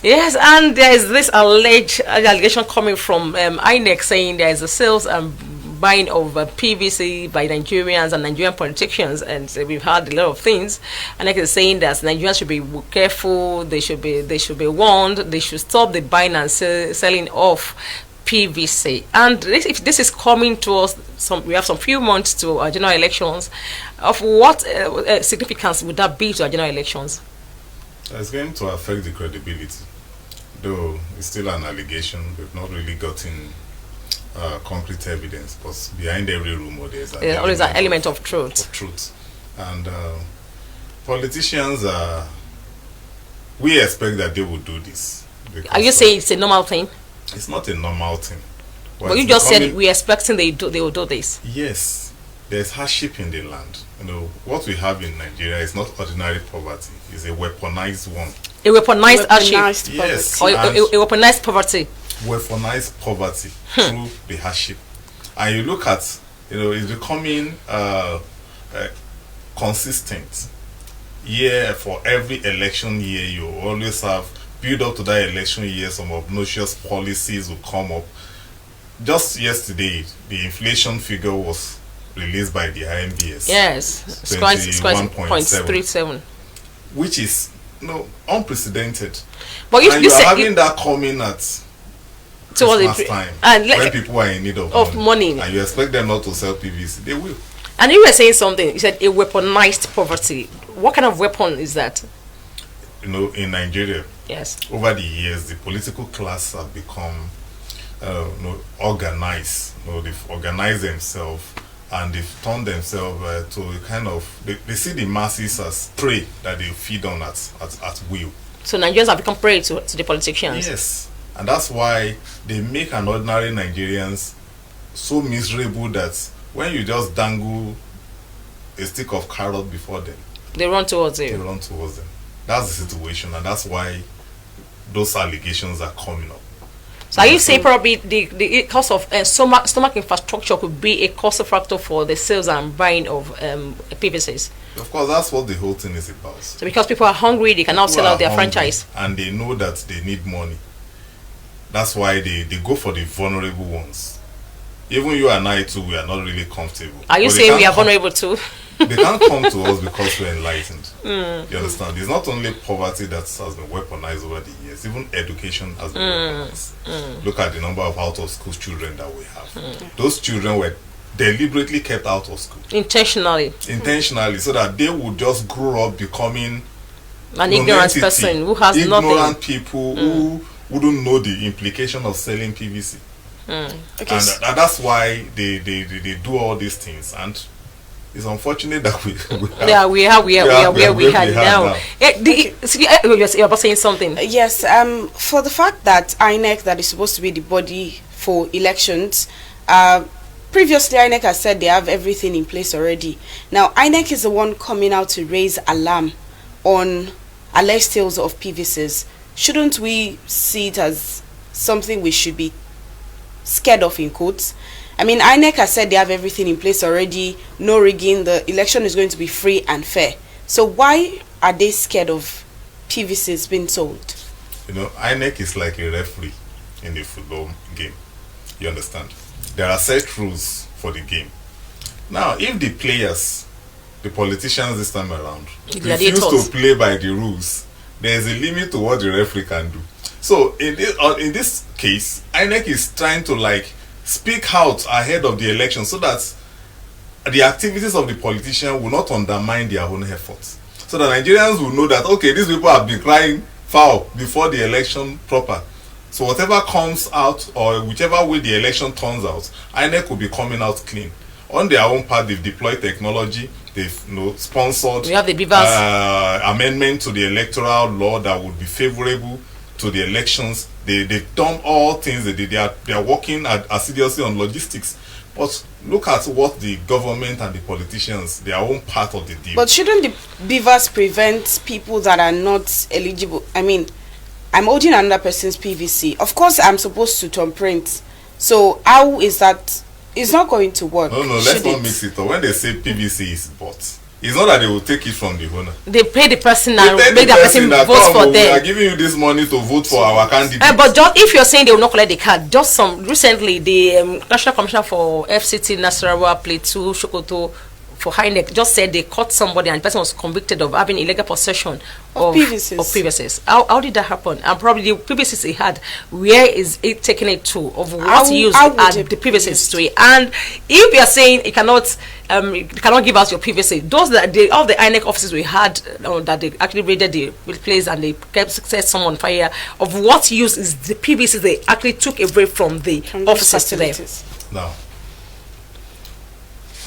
Yes, and there is this alleged allegation coming from INEC saying there is a sales and buying of PVC by Nigerians and Nigerian politicians, and we've heard a lot of things. And like is saying that Nigerians should be careful, they should be warned, they should stop the buying and selling of PVC. And if this is coming to us, we have some few months to our general elections. Of what significance would that be to our general elections? It's going to affect the credibility, though it's still an allegation. We've not really gotten concrete evidence, but behind every rumor there's always an element of truth. And politicians, we expect that they will do this. Are you saying it's a normal thing? It's not a normal thing. But you just said we're expecting they will do this. Yes, there's hardship in the land. You know, what we have in Nigeria is not ordinary poverty, it's a weaponized one. A weaponized hardship? Yes. Or a weaponized poverty? Weaponized poverty through the hardship. And you look at, it's becoming consistent. For every election year, you always have build up to that election year, some obnoxious policies will come up. Just yesterday, the inflation figure was released by the IMBS. Yes, it's quite 0.37, which is unprecedented. But you are having that coming at Christmas time, and when people are in need of money, and you expect them not to sell PVC, they will. And you were saying something. You said a weaponized poverty. What kind of weapon is that? In Nigeria, yes, over the years, the political class have become organized. They've organized themselves, and they've turned themselves to a kind of they see the masses as prey that they feed on at will. So Nigerians have become prey to the politicians. Yes, and that's why they make an ordinary Nigerians so miserable that when you just dangle a stick of carrot before them, they run towards it. That's the situation, and that's why those allegations are coming up. So are you saying probably the cost of stomach infrastructure could be a cost factor for the sales and buying of PVCs? Of course, that's what the whole thing is about. So because people are hungry, they can now sell out their franchise. And they know that they need money. That's why they go for the vulnerable ones. Even you and I too, we are not really comfortable. Are you saying we are vulnerable too? They can't come to us because we're enlightened. You understand? It's not only poverty that has been weaponized over the years, even education has been weaponized. Look at the number of out-of-school children that we have. Those children were deliberately kept out of school. Intentionally, so that they would just grow up becoming an ignorant person who has nothing. Ignorant people who wouldn't know the implication of selling PVC. Okay. And that's why they do all these things, and it's unfortunate that we are where we are now. You're about saying something. Yes, for the fact that INEC, that is supposed to be the body for elections, previously INEC has said they have everything in place already. Now INEC is the one coming out to raise alarm on alleged sales of PVCs. Shouldn't we see it as something we should be scared of, in quotes? I mean, INEC has said they have everything in place already, no rigging, the election is going to be free and fair. So why are they scared of PVCs being sold? INEC is like a referee in the football game. You understand? There are set rules for the game. Now, if the players, the politicians this time around, refuse to play by the rules, there is a limit to what the referee can do. So in this case, INEC is trying to speak out ahead of the election so that the activities of the politician will not undermine their own efforts. So that Nigerians will know that, okay, these people have been crying foul before the election proper. So whatever comes out, or whichever way the election turns out, INEC will be coming out clean. On their own part, they've deployed technology, they've sponsored amendment to the electoral law that would be favorable to the elections. They've done all things. They are working assiduously on logistics. But look at what the government and the politicians, their own part of the deal. But shouldn't the beavers prevent people that are not eligible? I mean, I'm holding another person's PVC. Of course, I'm supposed to thumbprint. So how is that? It's not going to work. No, let's not mix it up. When they say PVC is bought, It's not that they will take it from the owner. They pay the person They and pay make the the person that, vote for we are them. giving you this money to vote for our candidate. But just if you're saying they will not collect the card, just some recently the National Commissioner for FCT Nasarawa Plateau Sokoto for Highneck just said they caught somebody and the person was convicted of having illegal possession of PVCs. How did that happen? And probably the PVCs he had, where is it taking it to? Of what use at the PVCs to it? And if you are saying it cannot give us your PVC, those that all the INEC offices we had that they actually raided the place and they set someone on fire, of what use is the PVC they actually took away from the officers to them? Now,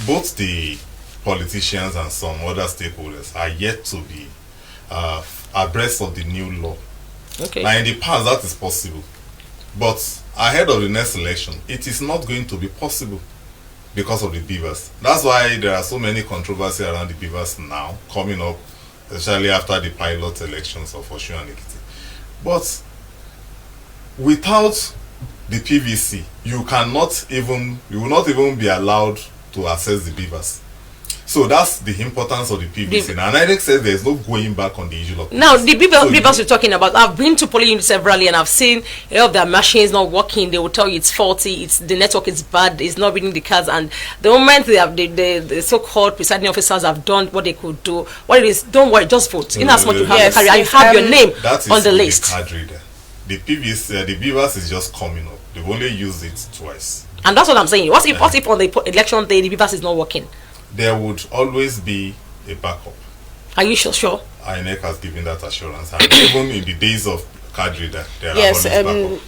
both the politicians and some other stakeholders are yet to be abreast of the new law. Okay. Now, in the past, that is possible. But ahead of the next election, it is not going to be possible because of the beavers. That's why there are so many controversy around the beavers now, coming up, especially after the pilot elections of Osun and Ekiti. But without the PVC, you will not even be allowed to access the beavers. So that's the importance of the PVC. And INEC says there's no going back on the issue of PVC. Now, the beavers you're talking about, I've been to polling units severally and I've seen a lot of their machines not working. They will tell you it's faulty, the network is bad, it's not reading the cards. And the moment the so-called presiding officers have done what they could do, what it is, don't worry, just vote. In as much you have the carrier, you have your name on the list. Card reader. The PVC, the beavers is just coming up. They've only used it twice. And that's what I'm saying. What if on the election day the beavers is not working? There would always be a backup. Are you sure? INEC has given that assurance, and even in the days of card reader, there are always backup.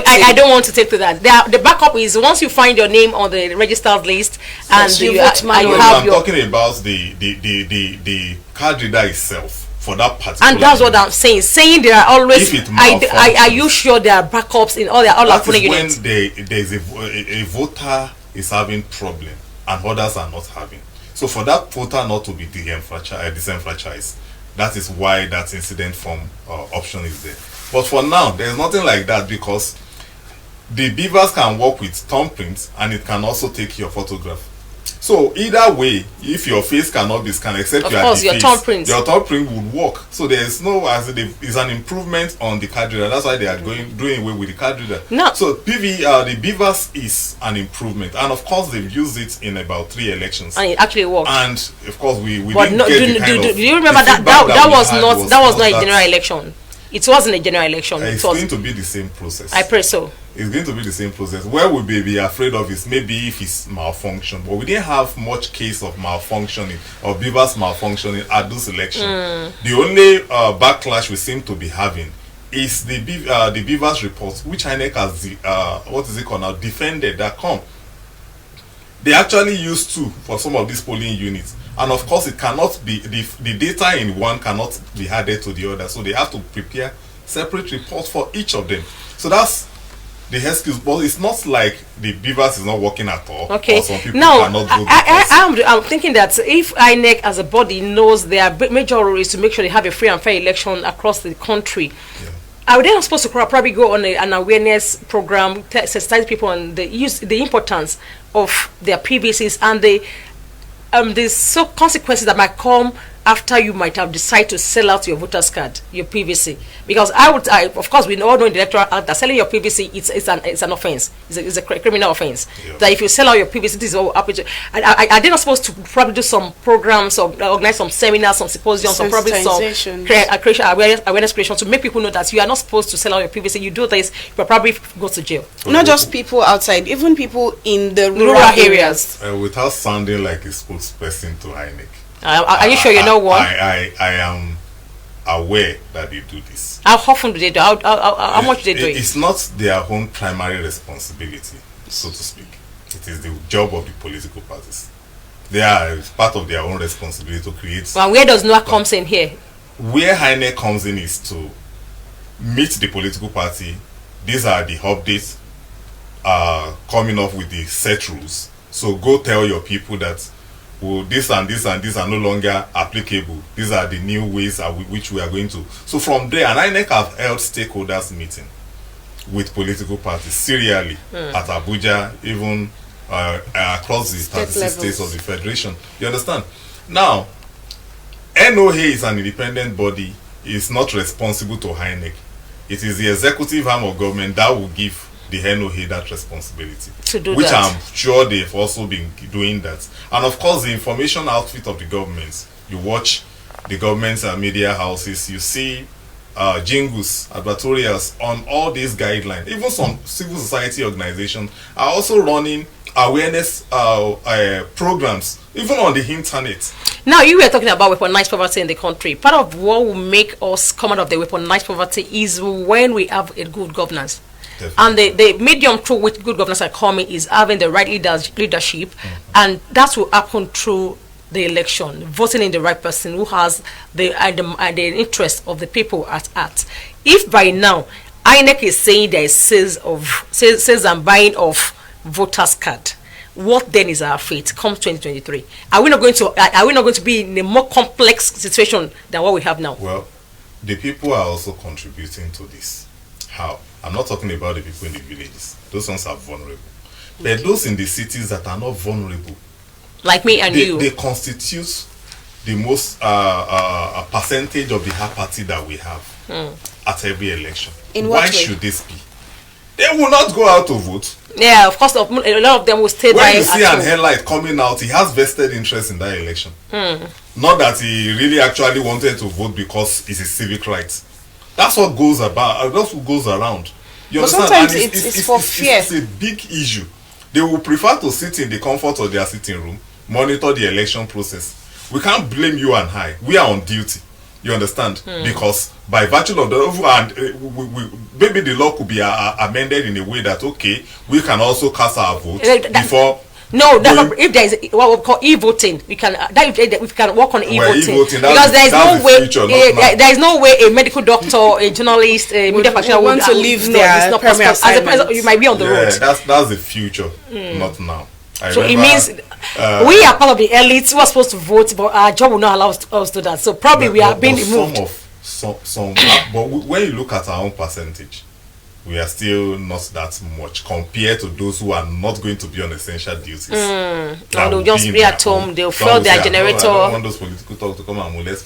I don't want to take to that. The backup is once you find your name on the registered list and you have I'm talking about the card reader itself. For that particular, and that's what I'm saying. Saying there are always. Are you sure there are backups in all our polling units? When there's a voter is having problem and others are not having. So for that voter not to be disenfranchised, that is why that incident form option is there. But for now, there's nothing like that because the beavers can work with thumbprints and it can also take your photograph. So either way, if your face cannot be scanned, except of course, your thumbprint would work. So there is no, it's an improvement on the card reader. That's why they are doing away with the card reader. No. So the beavers is an improvement, and of course they've used it in about 3 elections, and it actually worked. And of course we but didn't no, get do you remember that was not a general election. It wasn't a general election. It's going to be the same process. I pray so. It's going to be the same process. Where we be afraid of is maybe if it's malfunction, but we didn't have much case of malfunctioning or beavers malfunctioning at this election. The only backlash we seem to be having is the beavers reports, which INEC has defended that come. They actually use 2 for some of these polling units. And of course, it cannot be the data in one cannot be added to the other, so they have to prepare separate reports for each of them. So that's the excuse, but it's not like the beavers is not working at all. Okay. Or some people now, cannot vote. I'm thinking that if INEC as a body knows their major role is to make sure they have a free and fair election across the country. Yeah. Are they not supposed to probably go on an awareness program, sensitize people on the importance of their PVCs and the consequences that might come after you might have decided to sell out your voter's card, your PVC? Because of course, we all know in the Electoral Act that selling your PVC it's an offense. It's a criminal offense. Yeah. That if you sell out your PVC, this is all up to. Are they not supposed to probably do some programs or organize some seminars, some symposiums, or probably some awareness creation to make people know that you are not supposed to sell out your PVC? You do this, you probably go to jail. Not just people outside, even people in the rural areas. Without sounding like a spokesperson to INEC. Are you sure you know what? I am aware that they do this. How often do they do? How much do they do it? It's not their own primary responsibility, so to speak. It is the job of the political parties. They are part of their own responsibility to create. Well, where does NOAA comes in here? Where INEC comes in is to meet the political party. These are the updates coming up with the set rules. So go tell your people that this and this and this are no longer applicable. These are the new ways which we are going to. So from there, and INEC have held stakeholders meeting with political parties serially at Abuja, even across the 36 levels. states of the federation. You understand? Now, NOA is an independent body. It's not responsible to INEC. It is the executive arm of government that will give the NOA that responsibility, to do which that. I'm sure they've also been doing that. And of course, the information outfit of the government. You watch the government's media houses, you see jingles, advertorials on all these guidelines. Even some civil society organizations are also running awareness programs, even on the internet. Now, you were talking about weaponized poverty in the country. Part of what will make us come out of the weaponized poverty is when we have a good governance. Definitely. And the medium through which good governance are coming is having the right leadership, and that will happen through the election, voting in the right person who has the interest of the people at heart. If by now INEC is saying there is sales and buying of voters card, what then is our fate come 2023? Are we not going to be in a more complex situation than what we have now? Well, the people are also contributing to this. How? I'm not talking about the people in the villages. Those ones are vulnerable. But those in the cities that are not vulnerable, like me and you, they constitute the most percentage of the apathy that we have at every election. In Why what way? should this be? They will not go out to vote. yeah, of course, a lot of them will stay by. When you see at an home. headlight coming out, he has vested interest in that election. Not that he really actually wanted to vote because it's a civic right. That's what goes about. That's what goes around. You But understand? sometimes And it's for fear. It's a big issue. They will prefer to sit in the comfort of their sitting room, monitor the election process. We can't blame you and I. We are on duty. You understand? Because by virtue of maybe the law could be amended in a way that we can also cast our vote before. No, if there is what we call e-voting, we can we can work on e-voting, e-voting, because there is no the way future, not now. there is no way a medical doctor, a journalist, a media practitioner want to leave no, their it's not primary possible. As a president, assignment. you might be on the road. That's the future, not now. So it means we are part of the elites who are supposed to vote, but our job will not allow us to do that. So probably we are being removed. But when you look at our own percentage, we are still not that much compared to those who are not going to be on essential duties. And they'll just be at home. They'll fill their generator. I don't want those political talk to come and molest.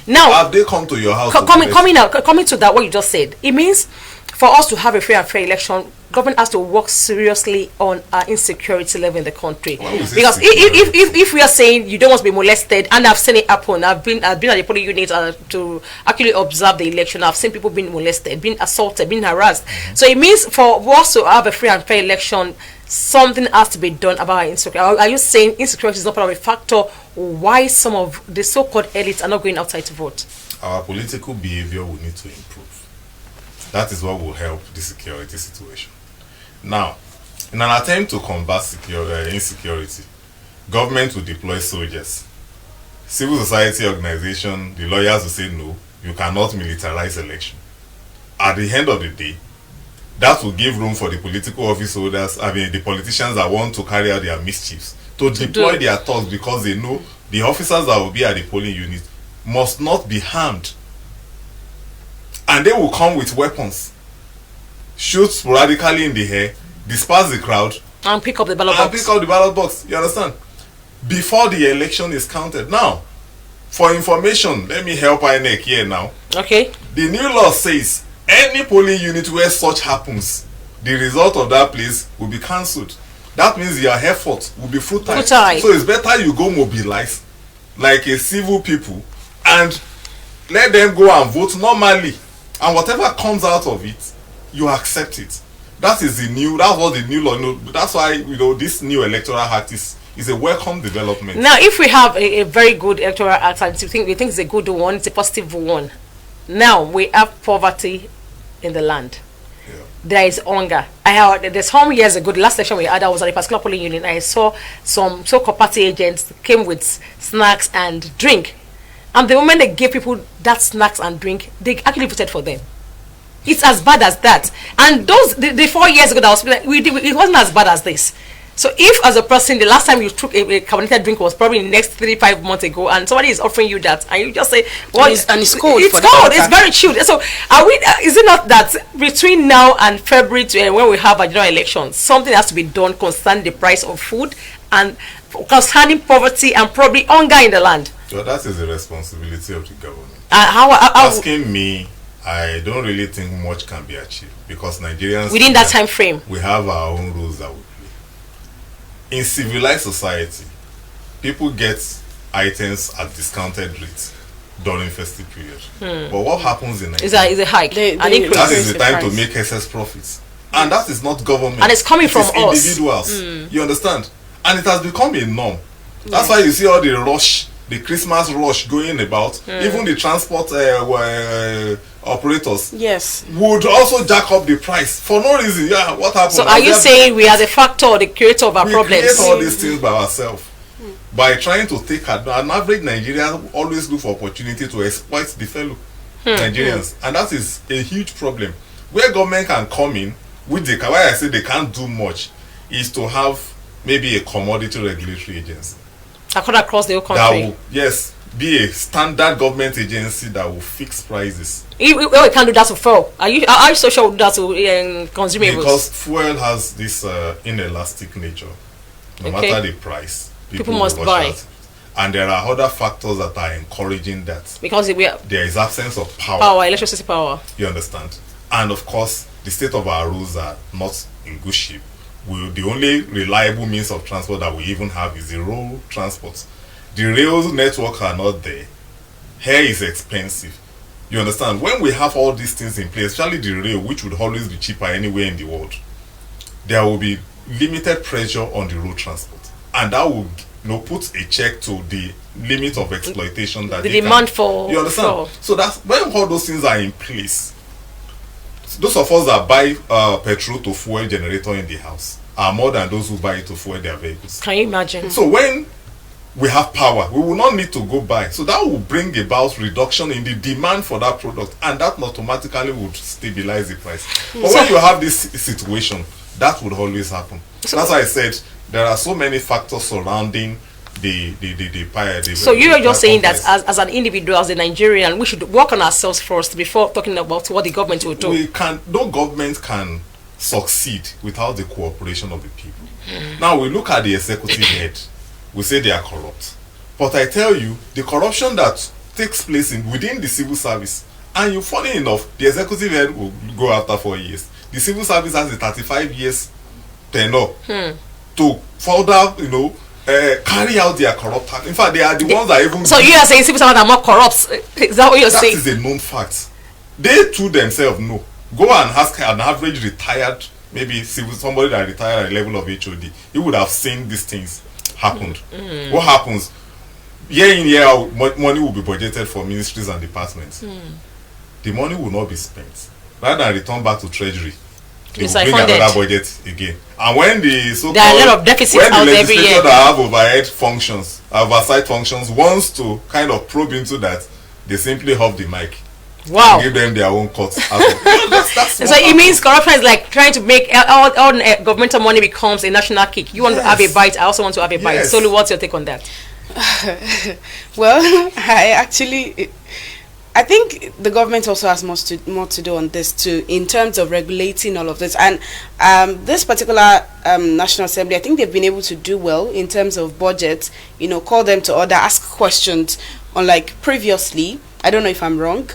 Now, have they come to your house? coming to that, what you just said, it means for us to have a free and fair election, government has to work seriously on our insecurity level in the country. Because if we are saying you don't want to be molested, and I've seen it happen, I've been at the polling unit to actually observe the election. I've seen people being molested, being assaulted, being harassed. So it means for us to have a free and fair election, something has to be done about our insecurity. Are you saying insecurity is not part of a factor why some of the so-called elites are not going outside to vote? Our political behavior will need to improve. That is what will help the security situation. Now, in an attempt to combat insecurity, government will deploy soldiers. Civil society organization, the lawyers will say no, you cannot militarize election. At the end of the day, that will give room for the political office holders, the politicians that want to carry out their mischiefs, to deploy their thoughts, because they know the officers that will be at the polling unit must not be harmed. And they will come with weapons, shoot sporadically in the air, disperse the crowd, and pick up the ballot box. You understand? Before the election is counted. Now, for information, let me help INEC here now. Okay. The new law says any polling unit where such happens, the result of that place will be cancelled. That means your effort will be futile. So it's better you go mobilize like a civil people and let them go and vote normally. And whatever comes out of it, you accept it. That's what the new law. That's why this new electoral act is a welcome development. Now, if we have a very good electoral act, and we think it's a good one, it's a positive one. Now we have poverty in the land. Yeah. There is hunger. There's some years ago, the last election we had, I was at a particular polling unit. I saw some so-called party agents came with snacks and drink. And the moment they gave people that snacks and drink, they actually voted for them. It's as bad as that. And the 4 years ago that I was speaking, it wasn't as bad as this. So if as a person, the last time you took a carbonated drink was probably next 3-5 months ago, and somebody is offering you that, and you just say, "Well, and it's cold. It's cold. It's very chilled." So are we? Is it not that between now and February when we have a general election, something has to be done concerning the price of food and concerning poverty and probably hunger in the land? Well, that is the responsibility of the government. How Asking me, I don't really think much can be achieved because Nigerians within that time frame, we have our own rules that we play. In civilized society, people get items at discounted rates during festive period. But what happens in Nigeria is a hike, an increase. That is the time to make excess profits, and that is not government, and it's coming from us, individuals. You understand? And it has become a norm. That's why you see all the rush, the Christmas rush going about. Even the transport operators would also jack up the price for no reason. Yeah, what happened? So are you saying we are the factor or the creator of our problems? We create all these things by ourselves. By trying to take an average Nigerian always look for opportunity to exploit the fellow Nigerians, and that is a huge problem. Where government can come in, which they can, why I say they can't do much, is to have maybe a commodity regulatory agency across the whole country. That will, yes, be a standard government agency that will fix prices. We can't do that to fuel. Are you so sure we'll do that to consumables? Because fuel has this inelastic nature. No matter the price, people must buy. And there are other factors that are encouraging that. Because there is absence of power. Electricity power. You understand? And of course, the state of our roads are not in good shape. The only reliable means of transport that we even have is the road transport. The rail network are not there. Hair is expensive. You understand? When we have all these things in place, especially the rail, which would always be cheaper anywhere in the world, there will be limited pressure on the road transport, and that will put a check to the limit of exploitation that the demand for. You understand? So that's when all those things are in place. Those of us that buy petrol to fuel generator in the house are more than those who buy it to fuel their vehicles. Can you imagine? So when we have power, we will not need to go buy. So that will bring about reduction in the demand for that product, and that automatically would stabilize the price. But when you have this situation, that would always happen. So that's why I said there are so many factors surrounding the so you're just saying that as an individual, as a Nigerian, we should work on ourselves first before talking about what the government will do. No government can succeed without the cooperation of the people. Now we look at the executive head, we say they are corrupt, but I tell you, the corruption that takes place within the civil service, and funny enough, the executive head will go after 4 years. The civil service has a 35 years tenure to further, carry out their corrupt act. In fact, they are the ones that even. So you are saying civil servants are more corrupt? Is that what you're saying? That is a known fact. They too themselves know. Go and ask an average retired, maybe somebody that retired at the level of HOD. He would have seen these things happened. What happens? Year in, year out, money will be budgeted for ministries and departments. The money will not be spent. Rather than return back to treasury, they will bring another budget again. And when the so-called, there are a lot of deficits out every year. That have oversight functions, wants to kind of probe into that, they simply hop the mic. Wow. And give them their own cuts. So it means corruption is like trying to make all governmental money becomes a national cake. You want to have a bite, I also want to have a bite. So what's your take on that? Well, I think the government also has more to do on this too, in terms of regulating all of this. And this particular National Assembly, I think they've been able to do well in terms of budget, call them to order, ask questions, unlike previously. I don't know if I'm wrong,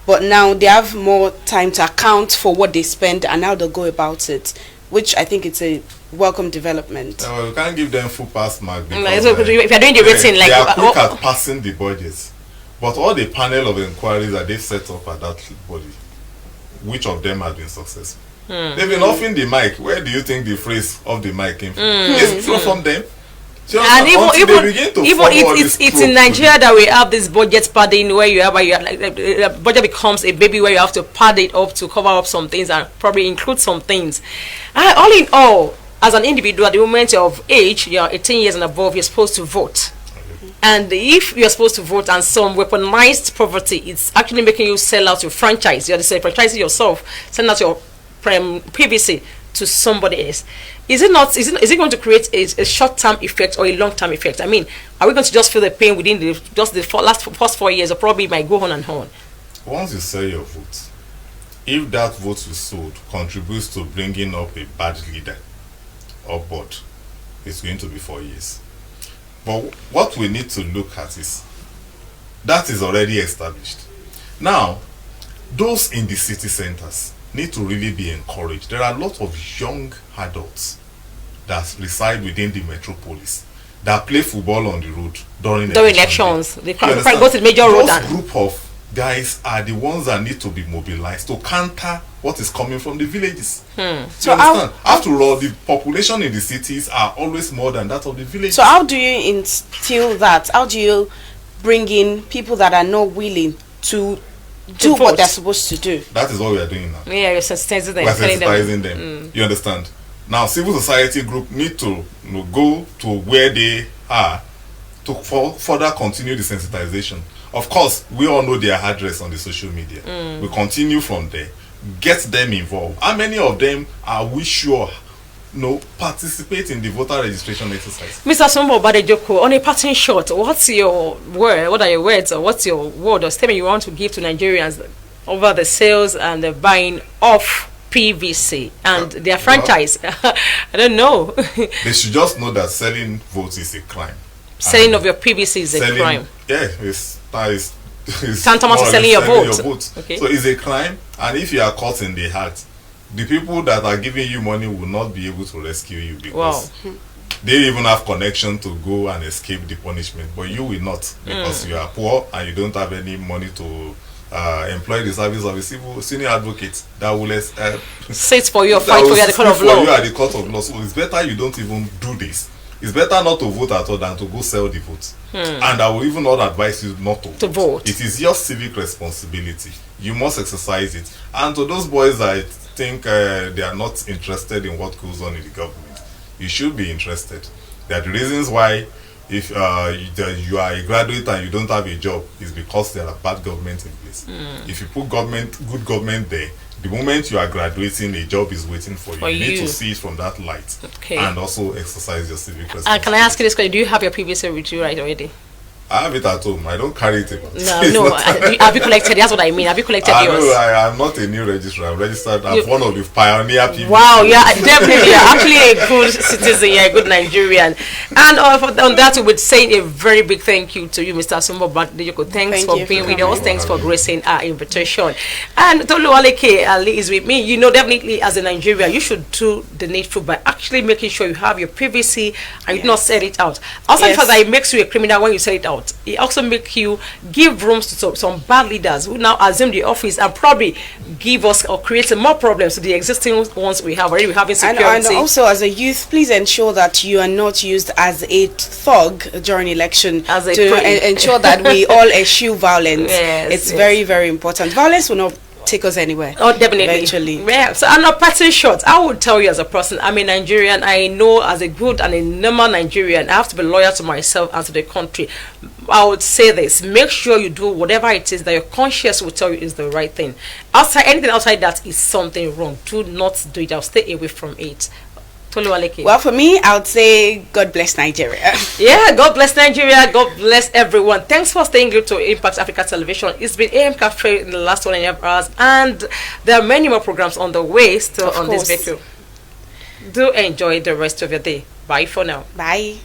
but now they have more time to account for what they spend and how they'll go about it, which I think it's a welcome development. Well, we can't give them full pass mark because if you're doing the rating, they are quick at passing the budgets. But all the panel of inquiries that they've set up at that body, which of them have been successful? They've been offering the mic. Where do you think the phrase of the mic came from? It's from them. So and even it's in Nigeria that we have this budget padding where you have budget becomes a baby where you have to pad it up to cover up some things and probably include some things. All in all, as an individual, at the moment of age, you're 18 years and above, you're supposed to vote. And if you're supposed to vote and some weaponized poverty, it's actually making you sell out your franchise. You're disenfranchising yourself, send out your PVC to somebody else, is it going to create a short-term effect or a long-term effect? I mean, are we going to just feel the pain within the first 4 years, or probably it might go on and on? Once you sell your vote, if that vote you sold contributes to bringing up a bad leader or board, it's going to be 4 years. But what we need to look at is that is already established. Now, those in the city centers need to really be encouraged. There are a lot of young adults that reside within the metropolis that play football on the road during elections. They can't go to the major road. Those group of guys are the ones that need to be mobilized to counter what is coming from the villages. So understand? After all, the population in the cities are always more than that of the villages. So how do you instill that? How do you bring in people that are not willing to do what they're supposed to do? That is what we are doing now. Yeah, you're sensitizing them. We're sensitizing them. You understand? Now, civil society group need to go to where they are to further continue the sensitization. Of course, we all know their address on the social media. We continue from there, get them involved. How many of them are we sure participate in the voter registration exercise? Mr. Sumbo Badejoko, on a parting shot, what's your word? What are your words, or what's your word or statement you want to give to Nigerians over the sales and the buying of PVC and their franchise? I don't know. They should just know that selling votes is a crime. Selling of your PVC is a crime. Yeah, it's tantamount to selling your vote. Okay. So it's a crime, and if you are caught in the act, the people that are giving you money will not be able to rescue you because they even have connection to go and escape the punishment, but you will not, because you are poor and you don't have any money to employ the service of a senior advocate that will sit for you or fight for you at the court of law. You at the court of law. So it's better you don't even do this. It's better not to vote at all than to go sell the vote. And I will even not advise you not to vote. It is your civic responsibility. You must exercise it. And to those boys that think they are not interested in what goes on in the government, you should be interested. There are the reasons why if you are a graduate and you don't have a job is because there are bad government in place. If you put good government there, the moment you are graduating, a job is waiting for you. You need to see it from that light, and also exercise your civic responsibility. Can I ask you this question? Do you have your PVC with you right already? I have it at home. I don't carry it about. No. Have you collected? That's what I mean. Have you collected yours? No, I am not a new registrar. I'm registered. I'm one of the pioneer people. Wow, yeah, definitely. You're actually a good citizen. You're a good Nigerian. And on that, we would say a very big thank you to you, Mr. Sumbo Badejoko. Thanks for being with us. Thanks for gracing our invitation. And Tolu Aleke Ali is with me. You know, definitely as a Nigerian, you should do the needful by actually making sure you have your PVC and you do not sell it out. Also, because it makes you a criminal when you sell it out. It also makes you give rooms to some bad leaders who now assume the office and probably give us or create more problems to the existing ones we have already. We have insecurity. And also, as a youth, please ensure that you are not used as a thug during election to ensure that we all eschew violence. It's very, very important. Violence will not take us anywhere. Oh, definitely. Eventually. Yeah. So, I'm not passing short. I would tell you as a person, I'm a Nigerian. I know as a good and a normal Nigerian, I have to be loyal to myself and to the country. I would say this: make sure you do whatever it is that your conscience will tell you is the right thing. Anything outside that is something wrong. Do not do it. I'll stay away from it. Well, for me, I would say God bless Nigeria. Yeah, God bless Nigeria. God bless everyone. Thanks for staying glued to Impact Africa Television. It's been AM Cafe in the last 1.5 hours, and there are many more programs on the way still on this video. Do enjoy the rest of your day. Bye for now. Bye.